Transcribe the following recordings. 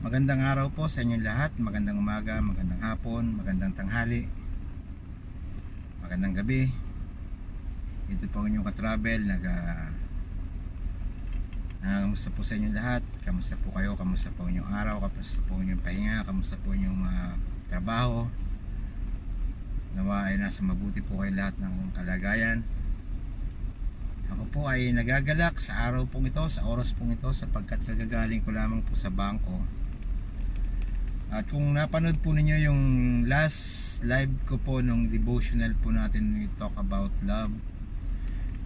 Magandang araw po sa inyong lahat. Magandang umaga, magandang hapon, magandang tanghali, magandang gabi. Ito po ang inyong ka-travel. Kamusta po sa inyong lahat? Kamusta po kayo? Kamusta po inyong araw? Kamusta po inyong pahinga? Kamusta po inyong trabaho? Nawa ay nasa mabuti po kayo lahat ng kalagayan. Ako po ay nagagalak sa araw pong ito, sa oras pong ito, sapagkat kagagaling ko lamang po sa bangko. At kung napanood po ninyo yung last live ko po nung devotional po natin, we talk about love,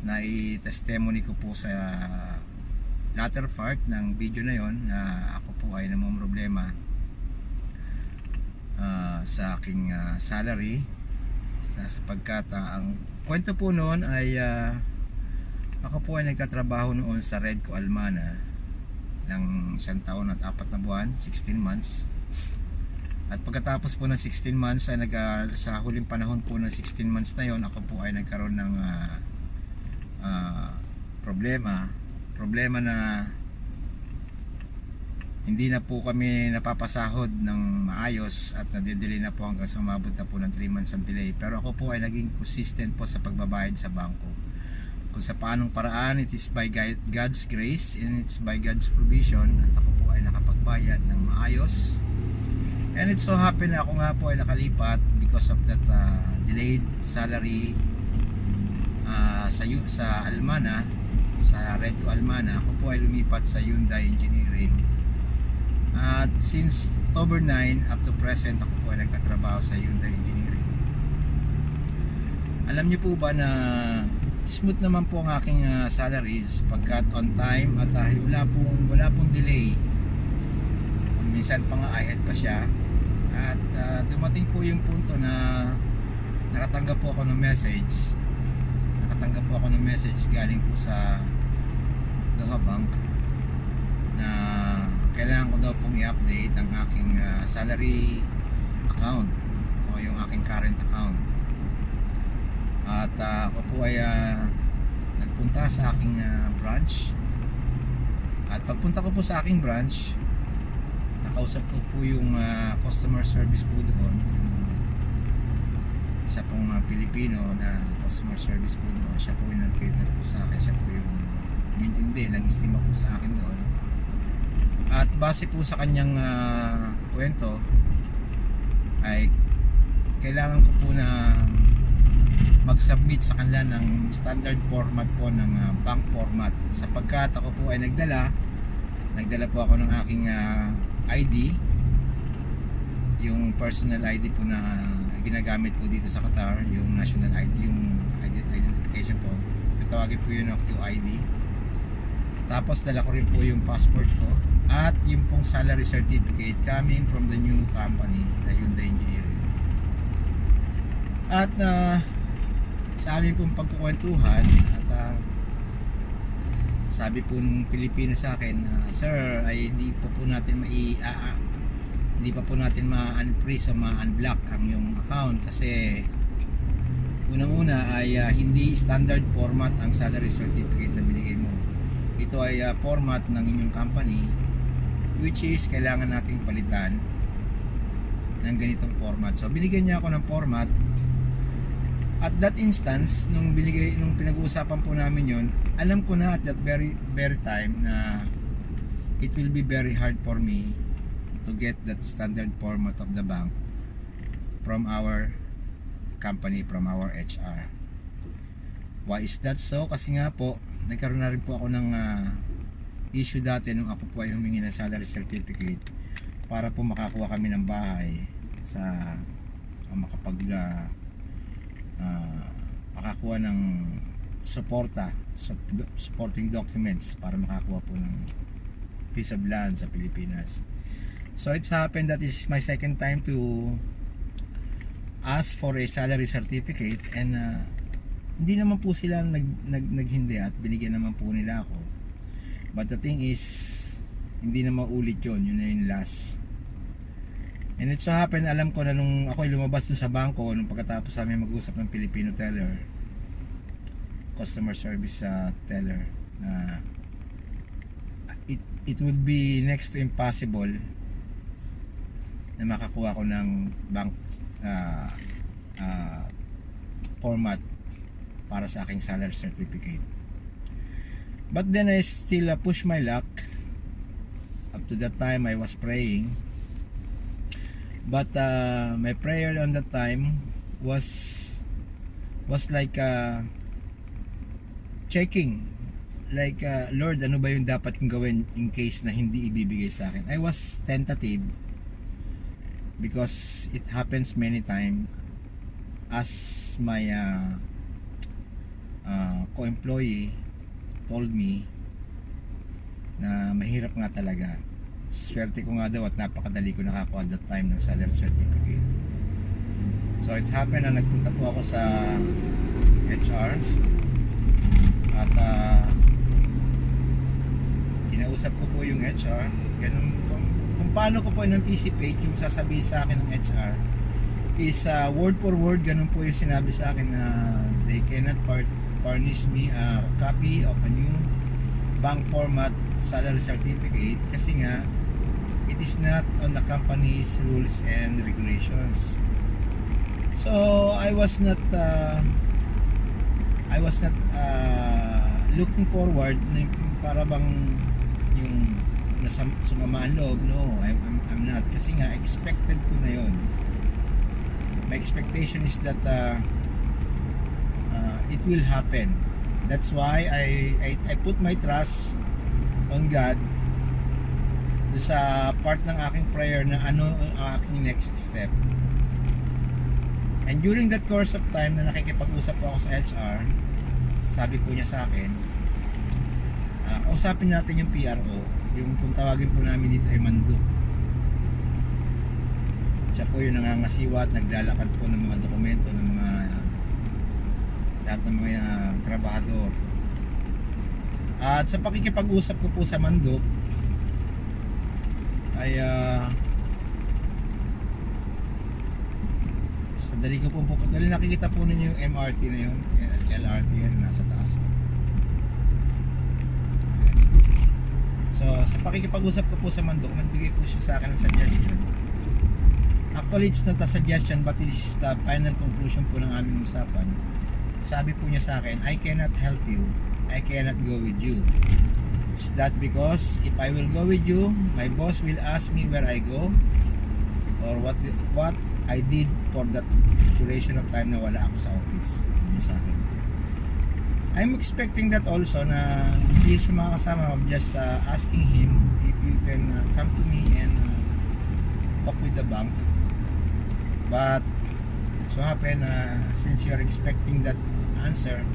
na i-testimony ko po sa latter part ng video na yon, na ako po ay namumroblema sa aking salary, sapagkat ang kwento po noon ay ako po ay nagtatrabaho noon sa Redco Almana ng 1 taon at 4 na buwan, 16 months. At pagkatapos po ng 16 months ay sa huling panahon po ng 16 months na yon, ako po ay nagkaroon ng problema na hindi na po kami napapasahod ng maayos at nadidelay na po hanggang sa umabot na po ng 3 months ang delay. Pero ako po ay naging consistent po sa pagbabayad sa bangko. Kung sa paanong paraan, it is by God's grace and it's by God's provision at ako po ay nakapagbayad ng maayos. And it so happen na ako nga po ay nakalipat because of that delayed salary sa Almana, sa Redco Almana. Ako po ay lumipat sa Hyundai Engineering. At since October 9 up to present, ako po ay nagtatrabaho sa Hyundai Engineering. Alam niyo po ba na smooth naman po ang aking salaries pagkat on time at wala pong delay. Minsan pa nga ahead pa siya. At dumating po yung punto na nakatanggap po ako ng message galing po sa Doha Bank na kailangan ko daw pong i-update ang aking salary account o yung aking current account. At ako po ay nagpunta sa aking branch. At pagpunta ko po sa aking branch, nakausap ko po yung customer service po doon, yung isa pong Pilipino na customer service po doon. Siya po yung nag-cater po sa akin, siya po yung umintindi, nag-estima po sa akin doon. At base po sa kanyang kwento ay kailangan ko po na mag-submit sa kanila ng standard format po ng bank format, sapagkat ako po ay nagdala po ako ng aking ID, yung personal ID po na ginagamit po dito sa Qatar, yung national ID, yung identification po, tawagin po yun ng QID. Tapos dala ko rin po yung passport ko at yung pong salary certificate coming from the new company, the Hyundai Engineering. At sa aming pong pagkukwentuhan at sabi po nung Pilipino sa akin, sir, ay hindi pa po natin ma-unfreeze o ma-unblock ang yung account kasi unang-una ay hindi standard format ang salary certificate na binigay mo. Ito ay format ng inyong company, which is kailangan nating palitan ng ganitong format. So binigyan niya ako ng format. At that instance, nung pinag-uusapan po namin yon, alam ko na at that very time na it will be very hard for me to get that standard format of the bank from our company, from our HR. Why is that so? Kasi nga po, nagkaroon na rin po ako ng issue dati nung ako po ay humingi ng salary certificate para po makakuha kami ng bahay sa makakuha ng supporting documents para makakuha po ng piece of land sa Pilipinas. So it's happened that is my second time to ask for a salary certificate, and hindi naman po sila naghindi at binigyan naman po nila ako. But the thing is, hindi na maulit yun na yung last. And it so happen, alam ko na nung ako'y lumabas dun sa bangko, nung pagkatapos namin mag-usap ng Filipino teller, customer service teller, na it would be next to impossible na makakuha ko ng bank uh, uh, format para sa aking salary certificate. But then I still push my luck. Up to that time I was praying, but my prayer on that time was like checking, like Lord, ano ba yung dapat kong gawin in case na hindi ibibigay sa akin. I was tentative because it happens many times, as my co-employee told me na mahirap nga talaga. Swerte ko nga daw at napakadali ko nakakuha at that time ng salary certificate. So it happened na nagpunta po ako sa HR at kinausap ko po yung HR. Ganun, kung paano ko po in-anticipate yung sasabihin sa akin ng HR is word for word, ganun po yung sinabi sa akin na they cannot furnish me a copy of a new bank format salary certificate kasi nga it is not on the company's rules and regulations. So I was not looking forward na para bang yung sumama ang loob. No, I'm not, kasi nga expected ko na yon. My expectation is that it will happen. That's why I put my trust on God do sa part ng aking prayer na ano ang aking next step. And during that course of time na nakikipag-usap po ako sa HR, sabi po niya sa akin, kausapin natin yung PRO, yung kung tawagin po namin dito ay Mando. Siya po yung nangangasiwa at naglalakad po ng mga dokumento ng mga lahat ng mga trabahador. At sa pakikipag-usap ko po sa Mandok ay sadali ko po puputulin. Nakikita po ninyo yung MRT na yun, LRT yan, nasa taas. So sa pakikipag-usap ko po sa Mandok, nagbigay po siya sa akin ng suggestion. Actually it's not a suggestion but it's the final conclusion po ng aming usapan. Sabi po niya sa akin, I cannot help you, I cannot go with you. It's that because if I will go with you, my boss will ask me where I go or what I did for that duration of time na wala ako sa office. Sabi sa akin. I'm expecting that also na hindi siya makakasama. I'm just asking him if you can come to me and talk with the bank. But so happen since you're expecting that answer,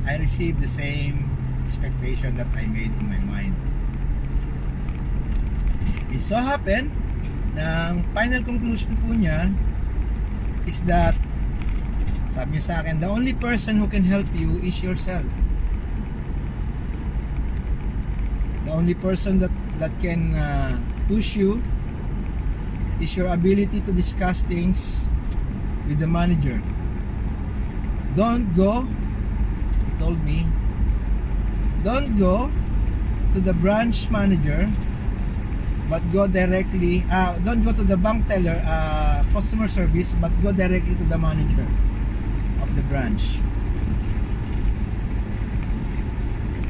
I received the same expectation that I made in my mind. It so happened na ang final conclusion po niya is that, sabi niya sa akin, the only person who can help you is yourself. The only person that can push you is your ability to discuss things with the manager. Don't go, he told me, don't go to the branch manager, but go directly, don't go to the bank teller, customer service, but go directly to the manager of the branch.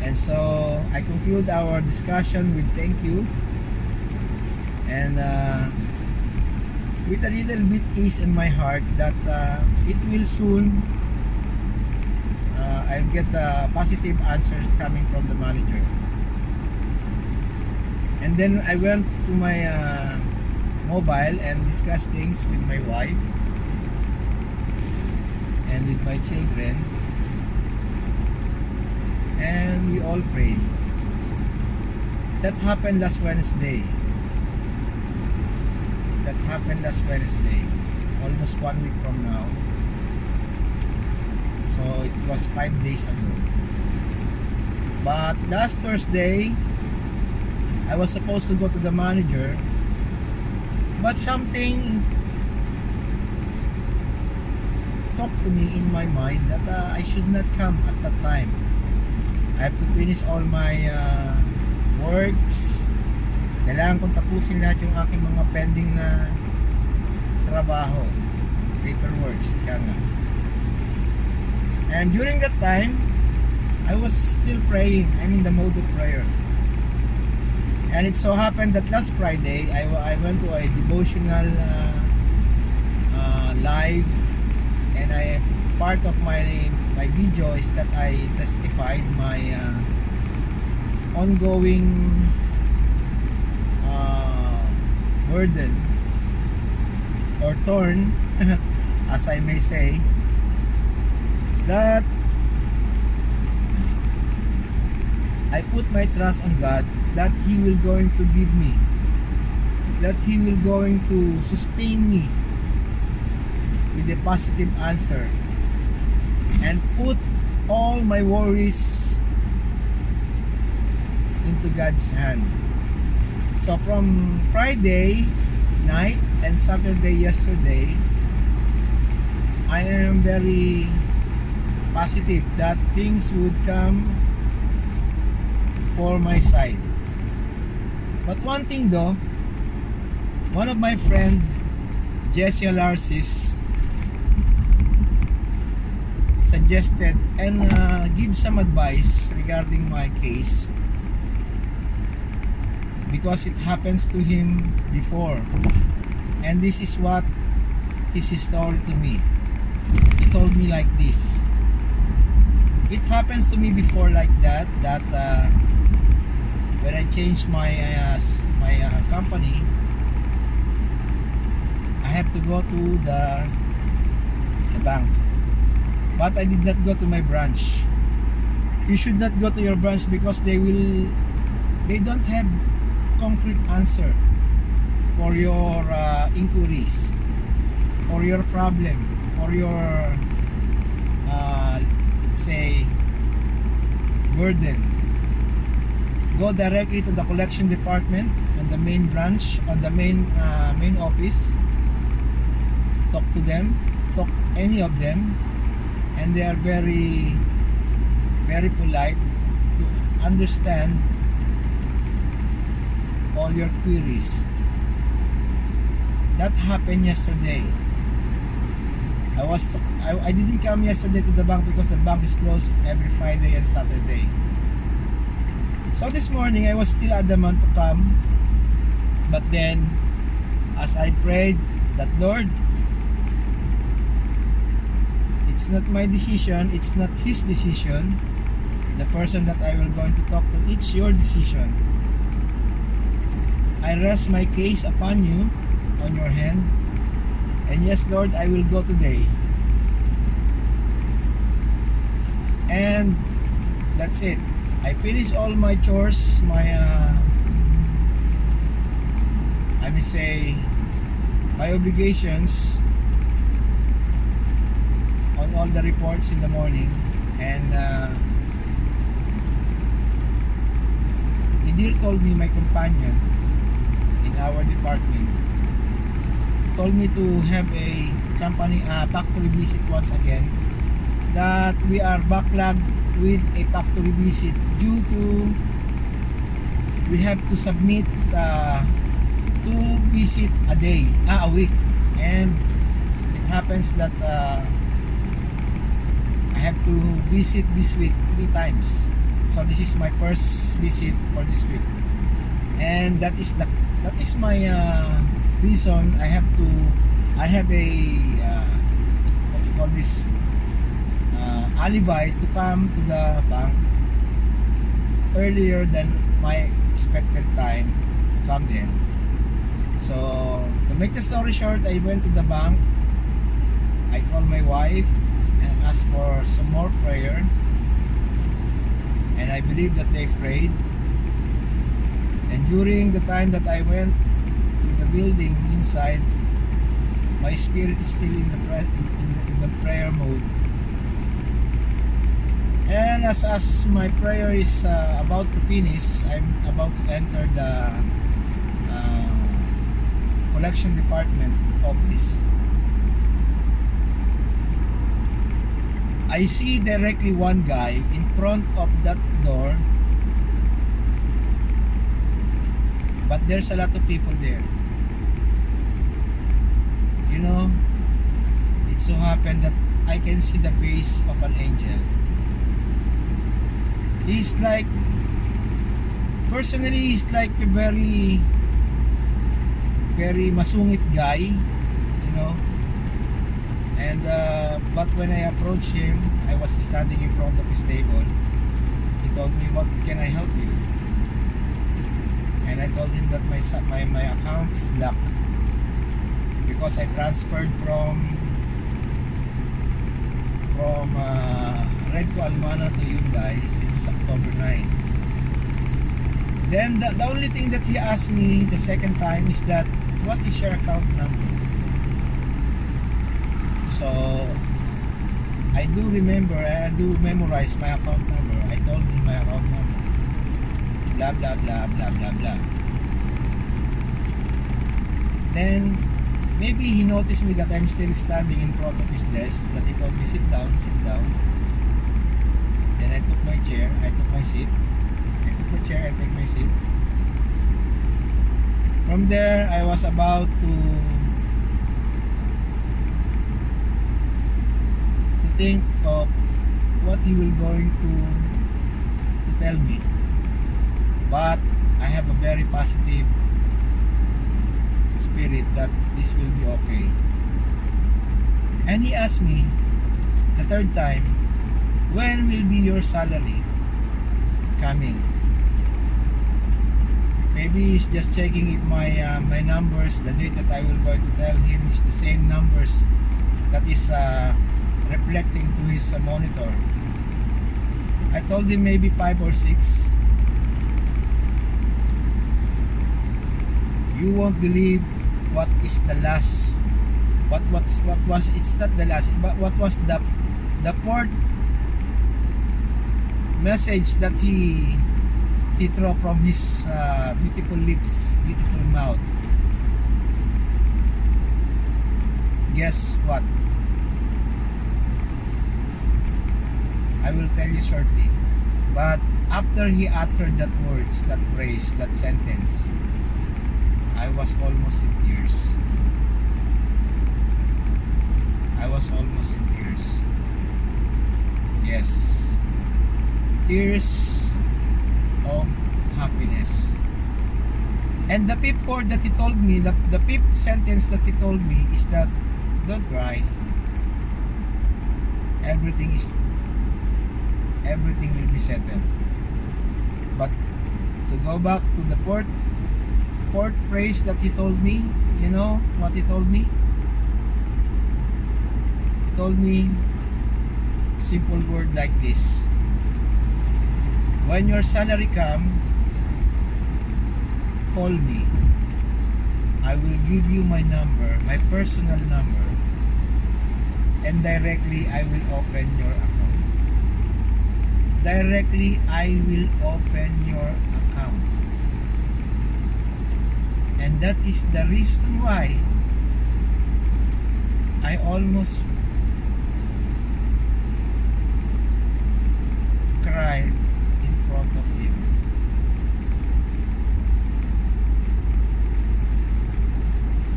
And so I conclude our discussion with thank you, and with a little bit ease in my heart that it will soon I'll get a positive answer coming from the manager. And then I went to my mobile and discussed things with my wife and with my children, and we all prayed. That happened last Wednesday. Almost 1 week from now. So it was 5 days ago. But last Thursday, I was supposed to go to the manager, but something talked to me in my mind that I should not come at that time. I have to finish all my works. Kailangan kong tapusin lahat yung aking mga pending na trabaho, paperworks, kanga. And during that time, I was still praying. I'm in the mode of prayer. And it so happened that last Friday, I went to a devotional live, and part of my video is that I testified my ongoing burden or thorn, as I may say, that I put my trust on God, that He will going to give me, that He will going to sustain me with a positive answer, and put all my worries into God's hand. So from Friday night and Saturday yesterday, I am very positive that things would come for my side. But one thing though, one of my friend, Jesse Alarcis, suggested and give some advice regarding my case, because it happens to him before, and this is what his story to me. He told me like this: it happens to me before like that when I changed my company, I have to go to the bank, but I did not go to my branch. You should not go to your branch because they don't have concrete answer for your inquiries, for your problem, for your let's say burden. Go directly to the collection department on the main branch, on the main office. Talk to them, talk any of them, and they are very, very polite to understand all your queries. That happened yesterday. I didn't come yesterday to the bank because the bank is closed every Friday and Saturday. So this morning I was still adamant to come, but then as I prayed that, Lord, it's not my decision, it's not His decision, the person that I will going to talk to, it's your decision. I rest my case upon you, on your hand, and yes, Lord, I will go today. And that's it. I finished all my chores, my I may say my obligations on all the reports in the morning, and Idir told me, my companion in our department, told me to have a company factory visit once again, that we are backlogged with a factory visit due to we have to submit 2 visit a week, and it happens that I have to visit this week 3 times. So this is my first visit for this week, and that is my reason. I have a what you call this alibi to come to the bank earlier than my expected time to come there. So to make the story short, I went to the bank. I called my wife and asked for some more prayer, and I believe that they prayed. And during the time that I went to the building inside, my spirit is still in the prayer mode. And as my prayer is about to finish, I'm about to enter the collection department office. I see directly one guy in front of that door but there's a lot of people there. You know, it so happened that I can see the face of an angel. He's like, personally, he's like a very, very masungit guy, you know. And but when I approached him, I was standing in front of his table. He told me, "What can I help you?" And I told him that my account is black because I transferred from Redco Almana to Hyundai since October 9. Then the only thing that he asked me the second time is that, what is your account number? So I do remember, I do memorize my account number. I told him my account number. Blah blah blah blah blah blah. Then maybe he noticed me that I'm still standing in front of his desk, that he told me, sit down, sit down. Then I took my chair, I took my seat. I took the chair, I take my seat. From there, I was about to think of what he will going to tell me. But I have a very positive spirit that this will be okay. And he asked me the third time, when will be your salary coming? Maybe he's just checking if my numbers, the date that I will going to tell him is the same numbers that is reflecting to his monitor. I told him maybe 5 or 6. You won't believe what is the last, what was, it's not the last, but what was the fourth message that he threw from his beautiful lips, beautiful mouth. Guess what? I will tell you shortly. But after he uttered that words, that phrase, that sentence, I was almost in tears. I was almost in tears. Yes. Tears of happiness. And the fifth word that he told me, the fifth sentence that he told me is that, don't cry. Everything will be settled. But to go back to the fourth phrase that he told me, you know what he told me? He told me a simple word like this: when your salary come, call me. I will give you my number, my personal number, and directly I will open your account. Directly I will open your account. And that is the reason why I almost cried in front of him.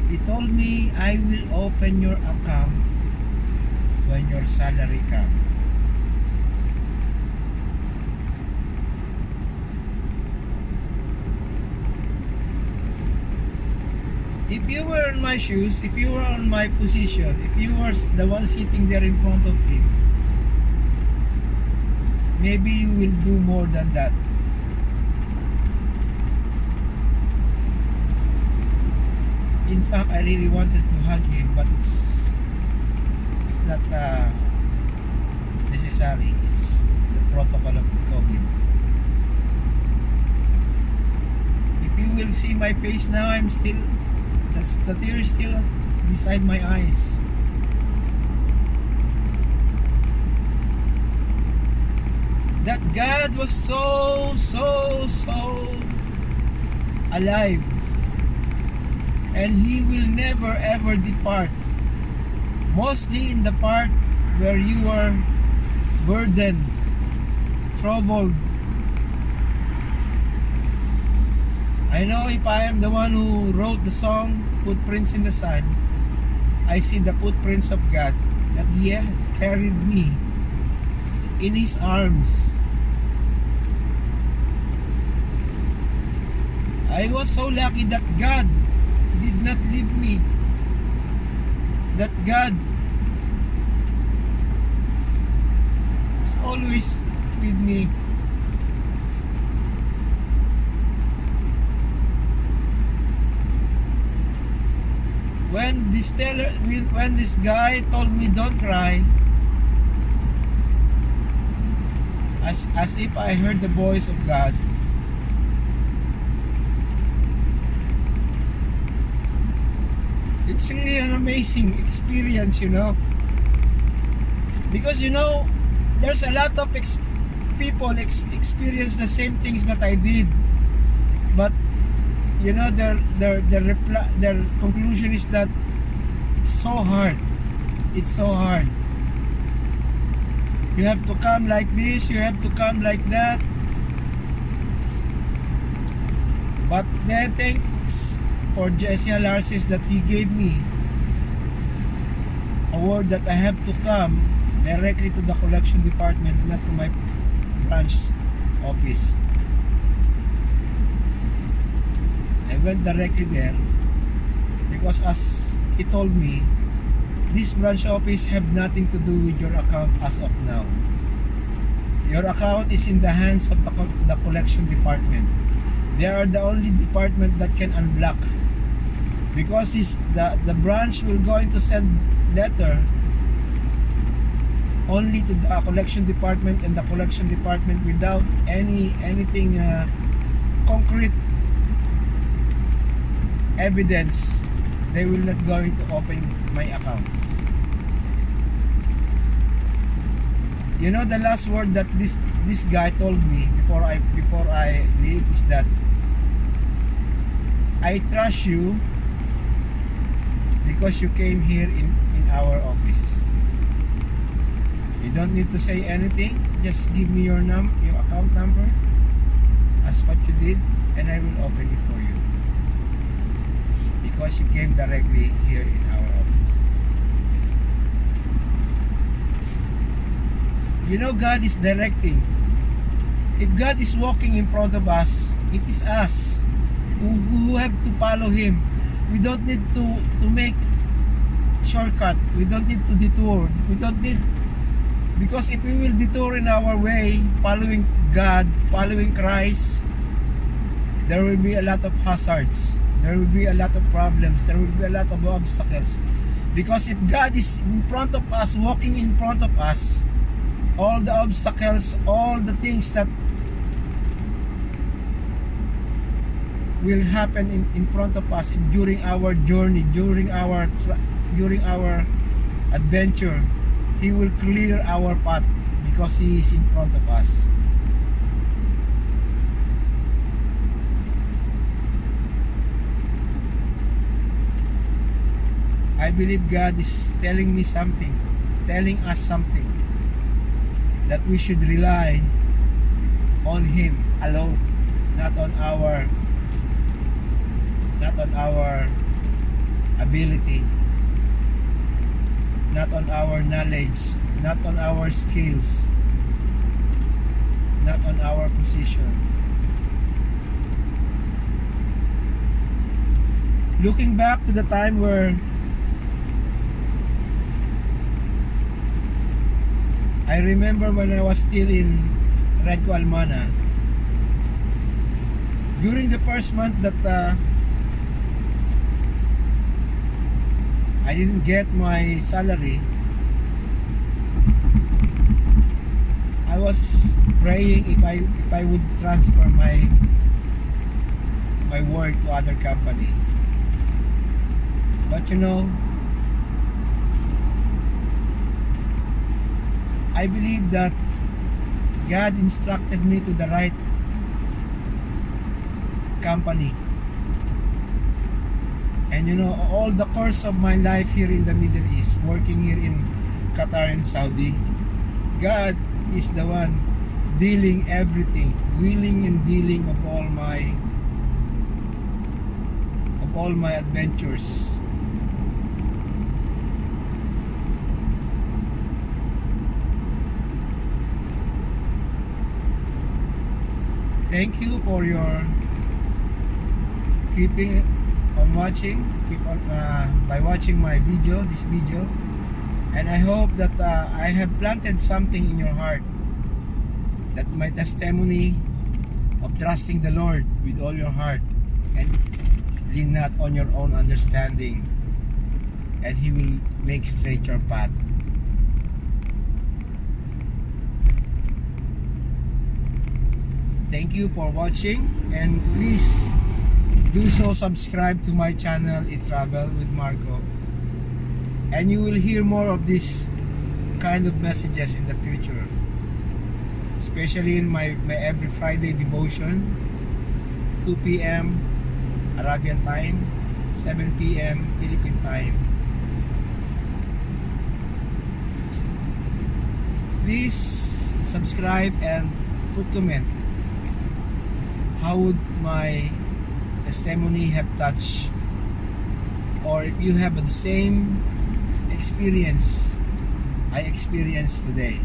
He told me, I will open your account when your salary comes. If you were in my shoes, if you were on my position, if you were the one sitting there in front of him, maybe you will do more than that. In fact, I really wanted to hug him, but it's not necessary. It's the protocol of COVID. If you will see my face now, I'm still, the tear is still beside my eyes. That God was so alive, and He will never ever depart. Mostly in the part where you are burdened, troubled, I know if I am the one who wrote the song Footprints in the Sun, I see the footprints of God, that He had carried me in His arms. I was so lucky that God did not leave me, that God is always with me. When this guy told me don't cry, as if I heard the voice of God, it's really an amazing experience, because there's a lot of people experience the same things that I did, but their conclusion is that it's so hard. You have to come like this, you have to come like that. But then thanks for Jesse Alarces that he gave me a word that I have to come directly to the collection department, not to my branch office. I went directly there because, as he told me, this branch office have nothing to do with your account as of now. Your account is in the hands of the collection department. They are the only department that can unblock, because the branch will going to send letter only to the collection department, and the collection department, without anything concrete evidence, they will not going to open my account. The last word that this guy told me before I leave is that I trust you because you came here in our office. You don't need to say anything, just give me your account number as what you did, and I will open it for you, because you came directly here in our office. God is directing. If God is walking in front of us, it is us who have to follow Him. We don't need to make shortcut. We don't need to detour. Because if we will detour in our way, following God, following Christ, there will be a lot of hazards. There will be a lot of problems. There will be a lot of obstacles. Because if God is in front of us, walking in front of us, all the obstacles, all the things that will happen in front of us during our journey, during our adventure, He will clear our path because He is in front of us. I believe God is telling me something, telling us something, that we should rely on Him alone, not on our ability, not on our knowledge, not on our skills, not on our position. Looking back to the time where I remember when I was still in Redco Almana, during the first month that I didn't get my salary, I was praying if I would transfer my work to other company. But I believe that God instructed me to the right company. And all the course of my life here in the Middle East, working here in Qatar and Saudi, God is the one dealing everything, willing and dealing of all my all my adventures. Thank you for your keeping on watching, keep on by watching my video, this video, and I hope that I have planted something in your heart, that my testimony of trusting the Lord with all your heart and lean not on your own understanding, and He will make straight your path. Thank you for watching, and please do so subscribe to my channel, iTravel with Marco, and you will hear more of this kind of messages in the future, especially in my every Friday devotion, 2 p.m. Arabian time, 7 p.m. Philippine time. Please subscribe and put comment. How would my testimony have touched, or if you have the same experience I experienced today.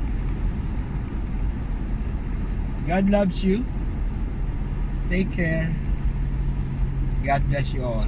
God loves you. Take care. God bless you all.